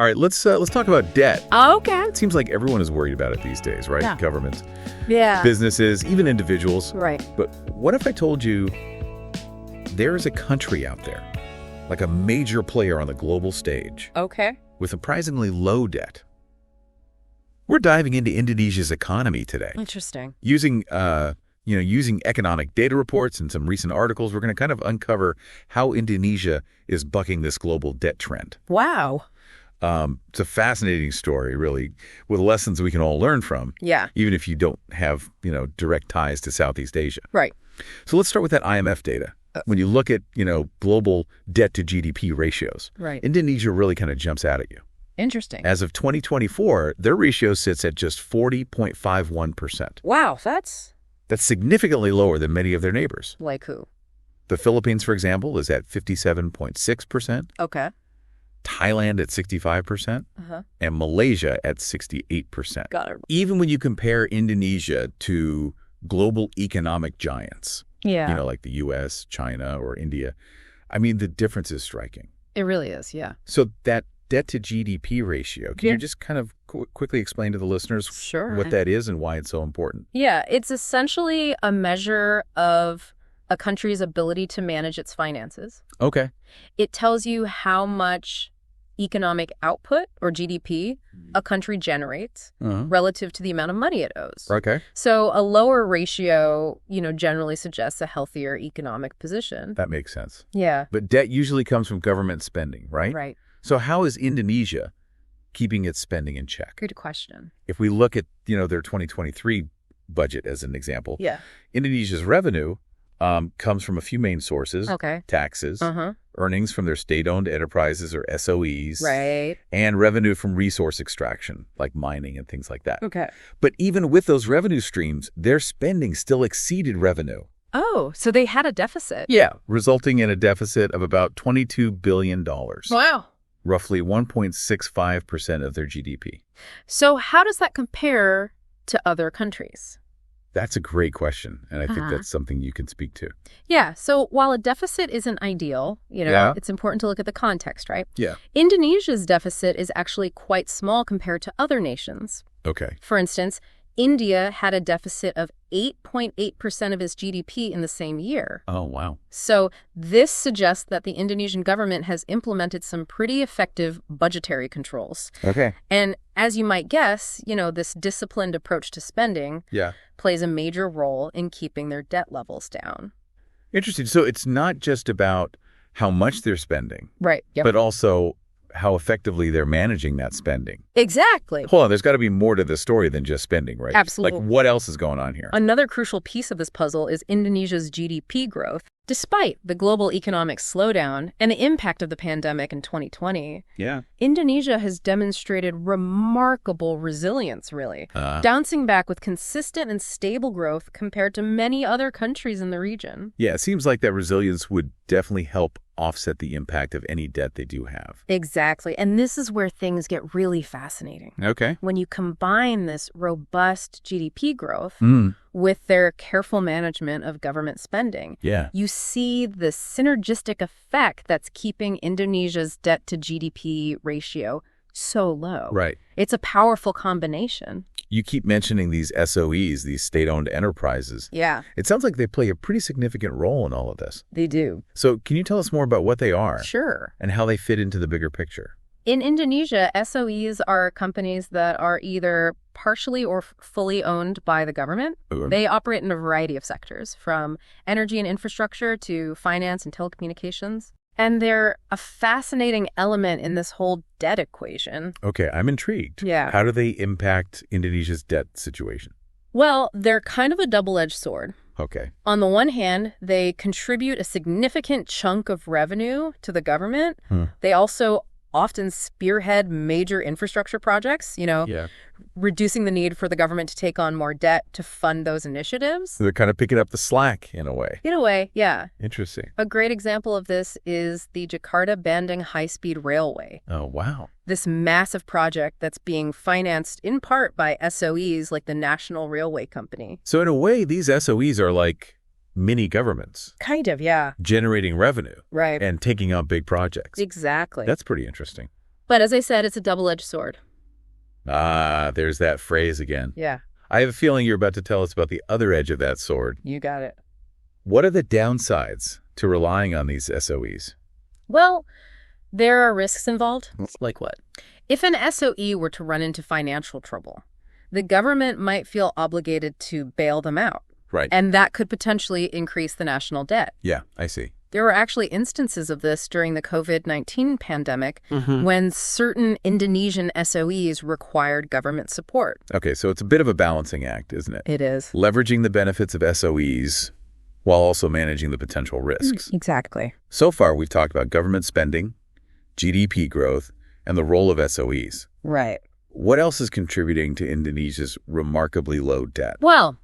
All right, let's talk about debt. Oh, okay. It seems like everyone is worried about it these days, right? Yeah. Governments, Yeah. businesses, even individuals. Right. But what if I told you there is a country out there, like a major player on the global stage, Okay. with surprisingly low debt? We're diving into Indonesia's economy today. Interesting. Using economic data reports and some recent articles, we're going to kind of uncover how Indonesia is bucking this global debt trend. Wow. It's a fascinating story, really, with lessons we can all learn from, Yeah. even if you don't have, direct ties to Southeast Asia. Right. So let's start with that IMF data. When you look at, global debt to GDP ratios, Right. Indonesia really kind of jumps out at you. Interesting. As of 2024, their ratio sits at just 40.51%. Wow. That's That's significantly lower than many of their neighbors. like who? The Philippines, for example, is at 57.6%, Okay. Thailand at 65%, Uh-huh. and Malaysia at 68%. Got it. Even when you compare Indonesia to global economic giants, Yeah. like the US, China, or India, I mean, the difference is striking. It really is. Yeah. So that debt to GDP ratio, can Yeah. you just kind of quickly explain to the listeners Sure. what that is and why it's so important? Yeah. It's essentially a measure of a country's ability to manage its finances. Okay. It tells you how much economic output, or GDP, a country generates relative to the amount of money it owes. Okay. So a lower ratio, generally suggests a healthier economic position. That makes sense. Yeah. But debt usually comes from government spending, right? Right. So how is Indonesia keeping its spending in check? Good question. If we look at, their 2023 budget as an example, Yeah. Indonesia's revenue comes from a few main sources. Okay. Taxes, Uh-huh. earnings from their state-owned enterprises or SOEs, Right. and revenue from resource extraction, like mining and things like that. Okay. But even with those revenue streams, their spending still exceeded revenue. Oh, so they had a deficit. Yeah, resulting in a deficit of about $22 billion, Wow. roughly 1.65% of their GDP. So how does that compare to other countries? That's a great question, and I think Uh-huh. that's something you can speak to. Yeah. So while a deficit isn't ideal, Yeah. it's important to look at the context, right? Yeah. Indonesia's deficit is actually quite small compared to other nations. Okay. For instance, India had a deficit of 8.8% of its GDP in the same year. Oh, wow. So this suggests that the Indonesian government has implemented some pretty effective budgetary controls. Okay. And as you might guess, this disciplined approach to spending Yeah. plays a major role in keeping their debt levels down. Interesting. So it's not just about how much they're spending, Right. Yep. but also how effectively they're managing that spending. Exactly. Hold on, there's got to be more to the story than just spending, right? Absolutely. Like, what else is going on here? Another crucial piece of this puzzle is Indonesia's GDP growth. Despite the global economic slowdown and the impact of the pandemic in 2020, Yeah. Indonesia has demonstrated remarkable resilience, really, bouncing back with consistent and stable growth compared to many other countries in the region. Yeah, it seems like that resilience would definitely help offset the impact of any debt they do have. Exactly. And this is where things get really fascinating. Okay. When you combine this robust GDP growth with their careful management of government spending, Yeah. you see the synergistic effect that's keeping Indonesia's debt to GDP ratio so low. Right. It's a powerful combination. You keep mentioning these SOEs, these state-owned enterprises. Yeah, It sounds like they play a pretty significant role in all of this. they do. So can you tell us more about what they are Sure. and how they fit into the bigger picture? In Indonesia, SOEs are companies that are either partially or fully owned by the government. Okay. They operate in a variety of sectors, from energy and infrastructure to finance and telecommunications. And they're a fascinating element in this whole debt equation. Okay, I'm intrigued. Yeah. How do they impact Indonesia's debt situation? Well, they're kind of a double-edged sword. Okay. On the one hand, they contribute a significant chunk of revenue to the government. They also often spearhead major infrastructure projects, Yeah. reducing the need for the government to take on more debt to fund those initiatives. So they're kind of picking up the slack in a way. In a way, yeah. Interesting. A great example of this is the Jakarta-Bandung high-speed railway. Oh, wow. This massive project that's being financed in part by SOEs like the National Railway Company. So in a way, these SOEs are like mini governments Kind of, yeah. generating revenue Right. and taking on big projects. Exactly. That's pretty interesting. But as I said, it's a double-edged sword. Ah, there's that phrase again. Yeah. I have a feeling you're about to tell us about the other edge of that sword. You got it. What are the downsides to relying on these SOEs? Well, there are risks involved. Like what? If an SOE were to run into financial trouble, the government might feel obligated to bail them out. Right. And that could potentially increase the national debt. Yeah, I see. There were actually instances of this during the COVID-19 pandemic when certain Indonesian SOEs required government support. Okay, so it's a bit of a balancing act, isn't it? It is. Leveraging the benefits of SOEs while also managing the potential risks. Exactly. So far, we've talked about government spending, GDP growth, and the role of SOEs. Right. What else is contributing to Indonesia's remarkably low debt? Well,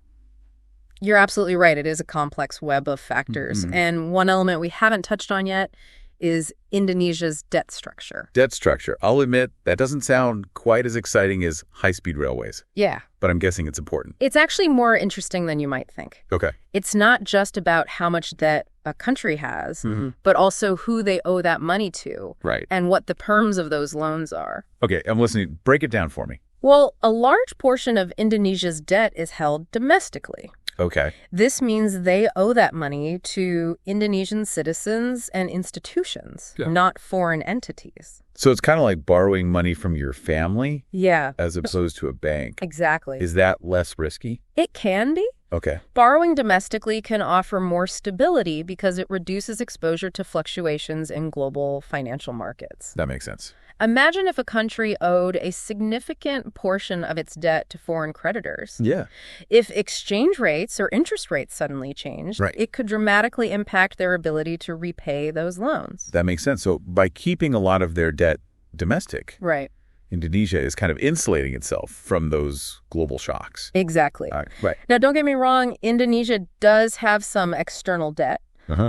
you're absolutely right. It is a complex web of factors. And one element we haven't touched on yet is Indonesia's debt structure. Debt structure. I'll admit, that doesn't sound quite as exciting as high-speed railways, Yeah. but I'm guessing it's important. It's actually more interesting than you might think. Okay. It's not just about how much debt a country has, but also who they owe that money to Right. and what the terms of those loans are. Okay, I'm listening. Break it down for me. Well, a large portion of Indonesia's debt is held domestically. Okay. This means they owe that money to Indonesian citizens and institutions, not foreign entities. So it's kind of like borrowing money from your family Yeah, as opposed to a bank. exactly. Is that less risky? It can be. Okay. Borrowing domestically can offer more stability because it reduces exposure to fluctuations in global financial markets. That makes sense. Imagine if a country owed a significant portion of its debt to foreign creditors. Yeah. If exchange rates or interest rates suddenly changed, Right. it could dramatically impact their ability to repay those loans. That makes sense. So by keeping a lot of their debt domestic, Right. Indonesia is kind of insulating itself from those global shocks. Exactly. Right. Now, don't get me wrong, Indonesia does have some external debt,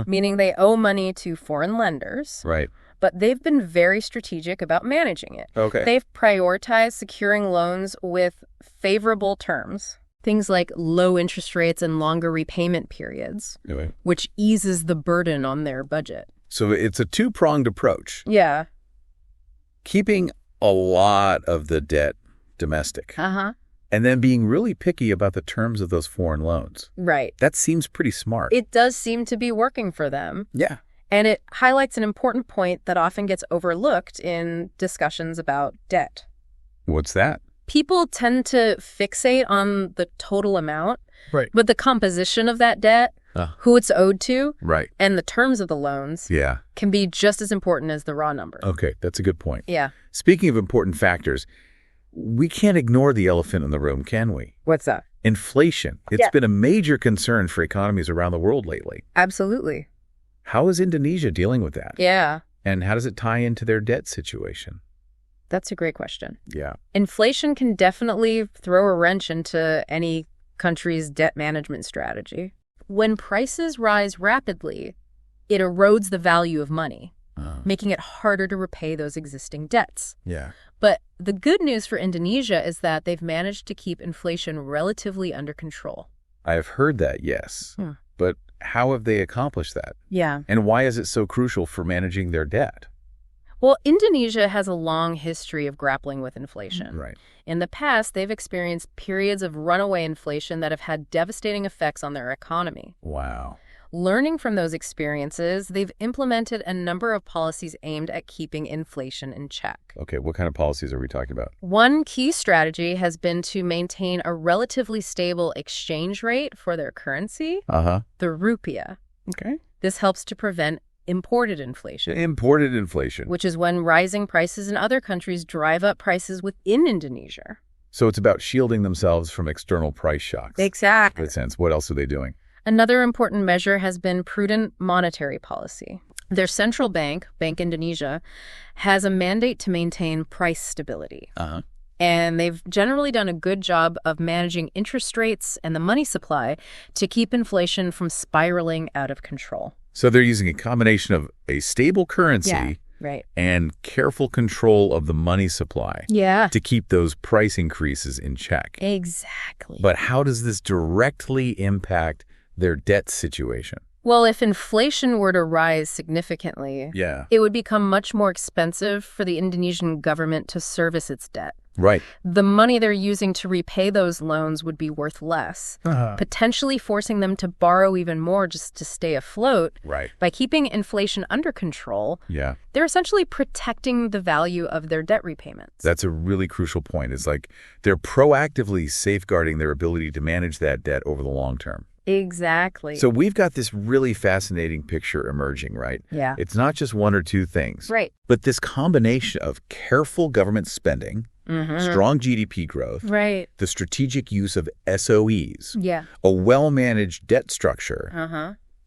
meaning they owe money to foreign lenders. Right. But they've been very strategic about managing it. Okay. They've prioritized securing loans with favorable terms, things like low interest rates and longer repayment periods, Anyway. which eases the burden on their budget. So it's a two-pronged approach. Yeah. Keeping a lot of the debt domestic and then being really picky about the terms of those foreign loans. Right. That seems pretty smart. It does seem to be working for them. Yeah. And it highlights an important point that often gets overlooked in discussions about debt. What's that? People tend to fixate on the total amount, Right. but the composition of that debt, who it's owed to, Right. and the terms of the loans Yeah. can be just as important as the raw number. Okay, that's a good point. Yeah. Speaking of important factors, we can't ignore the elephant in the room, can we? What's that? Inflation. It's been a major concern for economies around the world lately. Absolutely. How is Indonesia dealing with that? Yeah. And how does it tie into their debt situation? That's a great question. Yeah. Inflation can definitely throw a wrench into any country's debt management strategy. When prices rise rapidly, it erodes the value of money, making it harder to repay those existing debts. Yeah. But the good news for Indonesia is that they've managed to keep inflation relatively under control. I have heard that, yes. But how have they accomplished that? Yeah. And why is it so crucial for managing their debt? Well, Indonesia has a long history of grappling with inflation. Right. In the past, they've experienced periods of runaway inflation that have had devastating effects on their economy. Wow. Learning from those experiences, they've implemented a number of policies aimed at keeping inflation in check. Okay, what kind of policies are we talking about? One key strategy has been to maintain a relatively stable exchange rate for their currency, the rupiah. Okay. This helps to prevent imported inflation. Imported inflation. Which is when rising prices in other countries drive up prices within Indonesia. So it's about shielding themselves from external price shocks. Exactly. In a sense. What else are they doing? Another important measure has been prudent monetary policy. Their central bank, Bank Indonesia, has a mandate to maintain price stability. And they've generally done a good job of managing interest rates and the money supply to keep inflation from spiraling out of control. So they're using a combination of a stable currency right. and careful control of the money supply to keep those price increases in check. Exactly. But how does this directly impact their debt situation? Well, if inflation were to rise significantly, Yeah. it would become much more expensive for the Indonesian government to service its debt. Right. The money they're using to repay those loans would be worth less, potentially forcing them to borrow even more just to stay afloat. Right. By keeping inflation under control, Yeah. they're essentially protecting the value of their debt repayments. That's a really crucial point. It's like they're proactively safeguarding their ability to manage that debt over the long term. Exactly. So we've got this really fascinating picture emerging, right? Yeah. It's not just one or two things. Right. But this combination of careful government spending, strong GDP growth, Right. the strategic use of SOEs, Yeah. a well-managed debt structure,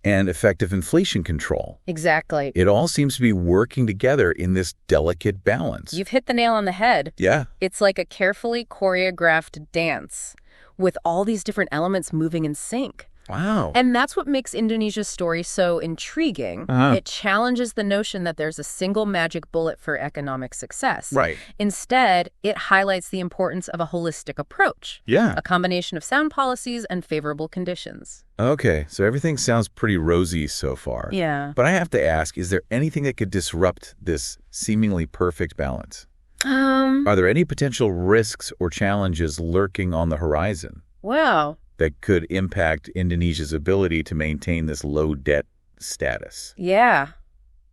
and effective inflation control. Exactly. It all seems to be working together in this delicate balance. You've hit the nail on the head. Yeah. It's like a carefully choreographed dance with all these different elements moving in sync. Wow. And that's what makes Indonesia's story so intriguing. It challenges the notion that there's a single magic bullet for economic success. Right. Instead, it highlights the importance of a holistic approach. Yeah. A combination of sound policies and favorable conditions. Okay, so everything sounds pretty rosy so far. Yeah. But I have to ask, is there anything that could disrupt this seemingly perfect balance? Are there any potential risks or challenges lurking on the horizon Wow. that could impact Indonesia's ability to maintain this low debt status? Yeah.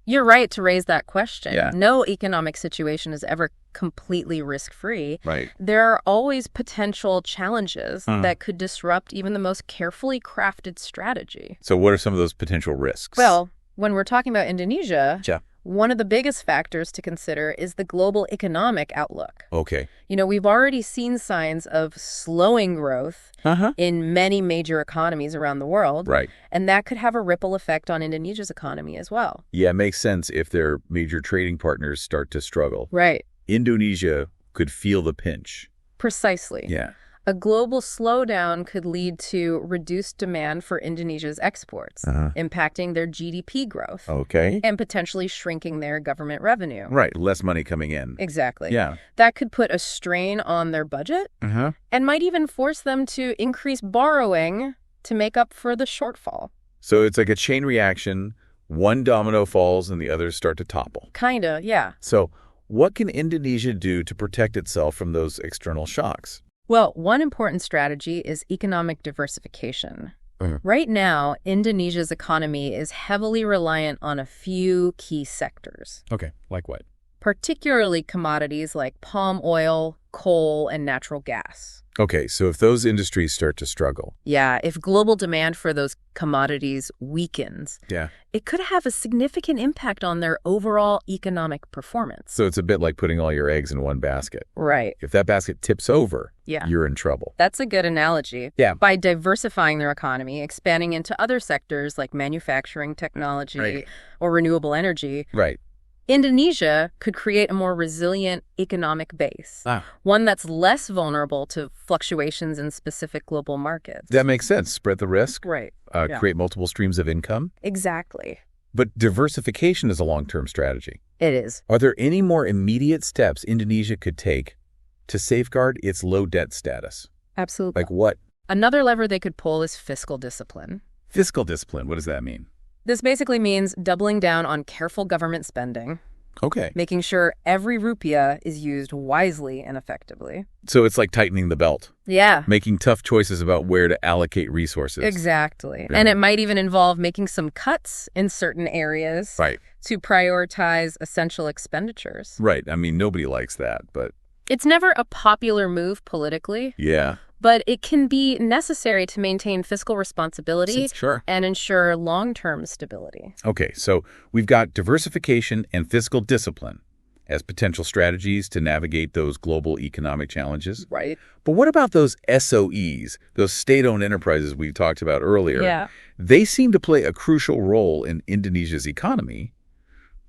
You're right to raise that question. Yeah. No economic situation is ever completely risk-free. Right. There are always potential challenges that could disrupt even the most carefully crafted strategy. So what are some of those potential risks? Well, when we're talking about Indonesia, Yeah. one of the biggest factors to consider is the global economic outlook. Okay. You know, we've already seen signs of slowing growth in many major economies around the world. Right. And that could have a ripple effect on Indonesia's economy as well. Yeah, it makes sense if their major trading partners start to struggle. Right. Indonesia could feel the pinch. Precisely. Yeah. A global slowdown could lead to reduced demand for Indonesia's exports, impacting their GDP growth Okay. and potentially shrinking their government revenue. Right. Less money coming in. Exactly. Yeah. That could put a strain on their budget and might even force them to increase borrowing to make up for the shortfall. So it's like a chain reaction. One domino falls and the others start to topple. Kinda, yeah. So what can Indonesia do to protect itself from those external shocks? Well, one important strategy is economic diversification. Right now, Indonesia's economy is heavily reliant on a few key sectors, Okay. Like what? particularly commodities like palm oil, coal, and natural gas. Okay. So if those industries start to struggle. Yeah, if global demand for those commodities weakens, Yeah. it could have a significant impact on their overall economic performance. So it's a bit like putting all your eggs in one basket. Right. If that basket tips over, Yeah. you're in trouble. That's a good analogy. Yeah. By diversifying their economy, expanding into other sectors like manufacturing, technology, Right. or renewable energy, Right. Indonesia could create a more resilient economic base, one that's less vulnerable to fluctuations in specific global markets. That makes sense. Spread the risk. Right. Create multiple streams of income. Exactly. But diversification is a long-term strategy. It is. Are there any more immediate steps Indonesia could take to safeguard its low debt status? Absolutely. Like what? Another lever they could pull is fiscal discipline. Fiscal discipline. What does that mean? This basically means doubling down on careful government spending, Okay. making sure every rupiah is used wisely and effectively. So it's like tightening the belt, Yeah, making tough choices about where to allocate resources. exactly. Yeah. And it might even involve making some cuts in certain areas Right. to prioritize essential expenditures. Right. I mean, nobody likes that, but It's never a popular move politically, yeah. but it can be necessary to maintain fiscal responsibility Sure. and ensure long-term stability. Okay, so we've got diversification and fiscal discipline as potential strategies to navigate those global economic challenges. Right. But what about those SOEs, those state-owned enterprises we talked about earlier? Yeah. They seem to play a crucial role in Indonesia's economy,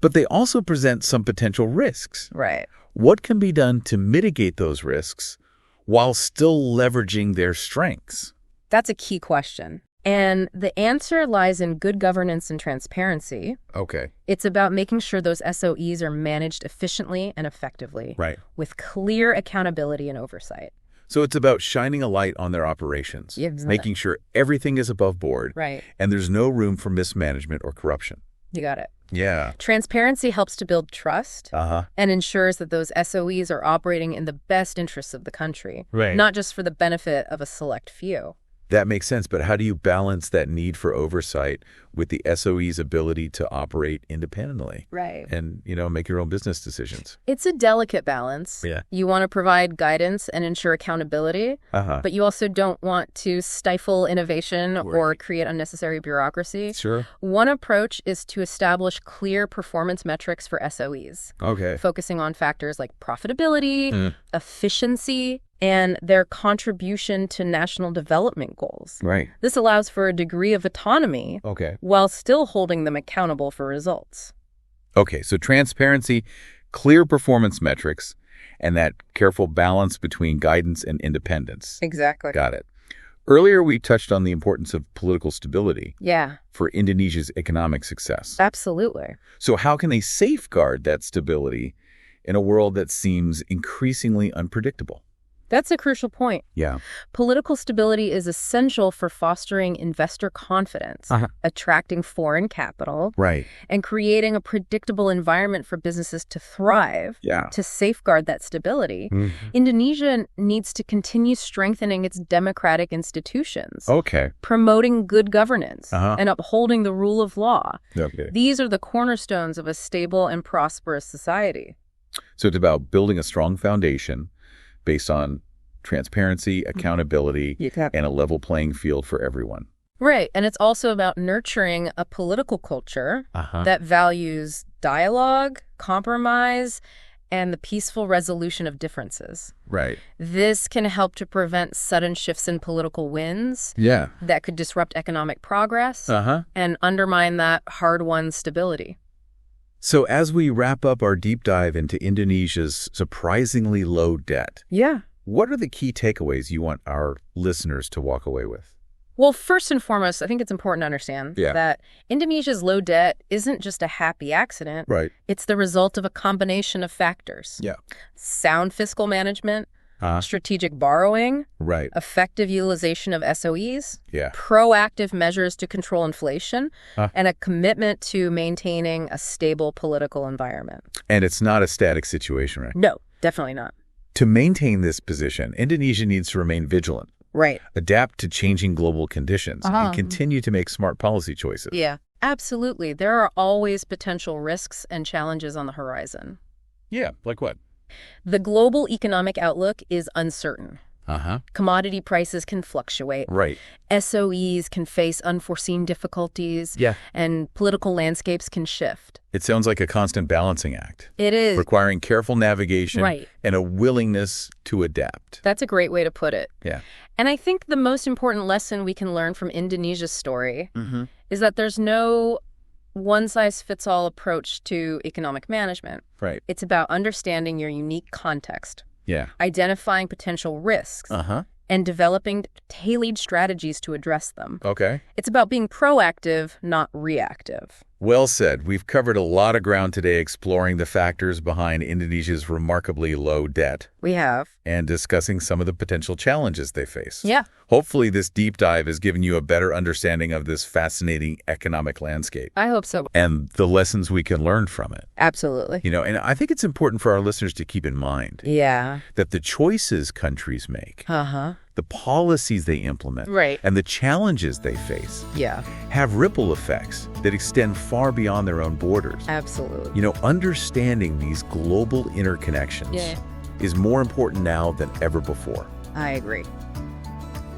but they also present some potential risks. Right. What can be done to mitigate those risks while still leveraging their strengths? That's a key question. And the answer lies in good governance and transparency. Okay. It's about making sure those SOEs are managed efficiently and effectively, Right. with clear accountability and oversight. So it's about shining a light on their operations, making sure everything is above board, right, and there's no room for mismanagement or corruption. You got it. Yeah. Transparency helps to build trust and ensures that those SOEs are operating in the best interests of the country, not just for the benefit of a select few. That makes sense, but how do you balance that need for oversight with the SOE's ability to operate independently? Right. And, make your own business decisions. It's a delicate balance. Yeah. You want to provide guidance and ensure accountability, but you also don't want to stifle innovation or create unnecessary bureaucracy. Sure. One approach is to establish clear performance metrics for SOEs. Okay. Focusing on factors like profitability, efficiency, and their contribution to national development goals. Right. This allows for a degree of autonomy while still holding them accountable for results. Okay, so transparency, clear performance metrics, and that careful balance between guidance and independence. Exactly. Got it. Earlier, we touched on the importance of political stability for Indonesia's economic success. Absolutely. So how can they safeguard that stability in a world that seems increasingly unpredictable? That's a crucial point. Yeah. Political stability is essential for fostering investor confidence, attracting foreign capital, and creating a predictable environment for businesses to thrive. To safeguard that stability, Indonesia needs to continue strengthening its democratic institutions, promoting good governance, and upholding the rule of law. These are the cornerstones of a stable and prosperous society. So it's about building a strong foundation based on transparency, accountability, and a level playing field for everyone. Right. And it's also about nurturing a political culture that values dialogue, compromise, and the peaceful resolution of differences. Right. This can help to prevent sudden shifts in political winds that could disrupt economic progress and undermine that hard-won stability. So as we wrap up our deep dive into Indonesia's surprisingly low debt, what are the key takeaways you want our listeners to walk away with? Well, first and foremost, I think it's important to understand that Indonesia's low debt isn't just a happy accident. Right. It's the result of a combination of factors. Sound fiscal management, strategic borrowing, effective utilization of SOEs, proactive measures to control inflation, and a commitment to maintaining a stable political environment. And it's not a static situation, right? No, definitely not. To maintain this position, Indonesia needs to remain vigilant, adapt to changing global conditions, and continue to make smart policy choices. Yeah, absolutely. There are always potential risks and challenges on the horizon. Yeah, like what? The global economic outlook is uncertain. Commodity prices can fluctuate. SOEs can face unforeseen difficulties. And political landscapes can shift. It sounds like a constant balancing act. It is. Requiring careful navigation and a willingness to adapt. That's a great way to put it. And I think the most important lesson we can learn from Indonesia's story is that there's no one-size-fits-all approach to economic management. It's about understanding your unique context, identifying potential risks, and developing tailored strategies to address them. It's about being proactive, not reactive. Well said. We've covered a lot of ground today exploring the factors behind Indonesia's remarkably low debt. We have. And discussing some of the potential challenges they face. Hopefully this deep dive has given you a better understanding of this fascinating economic landscape. I hope so. And the lessons we can learn from it. Absolutely. And I think it's important for our listeners to keep in mind that the choices countries make, the policies they implement, and the challenges they face have ripple effects that extend far beyond their own borders. Absolutely. Understanding these global interconnections is more important now than ever before. I agree.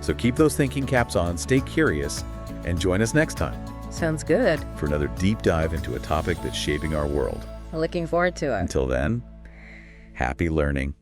So keep those thinking caps on, stay curious, and join us next time. Sounds good. For another deep dive into a topic that's shaping our world. Looking forward to it. Until then, happy learning.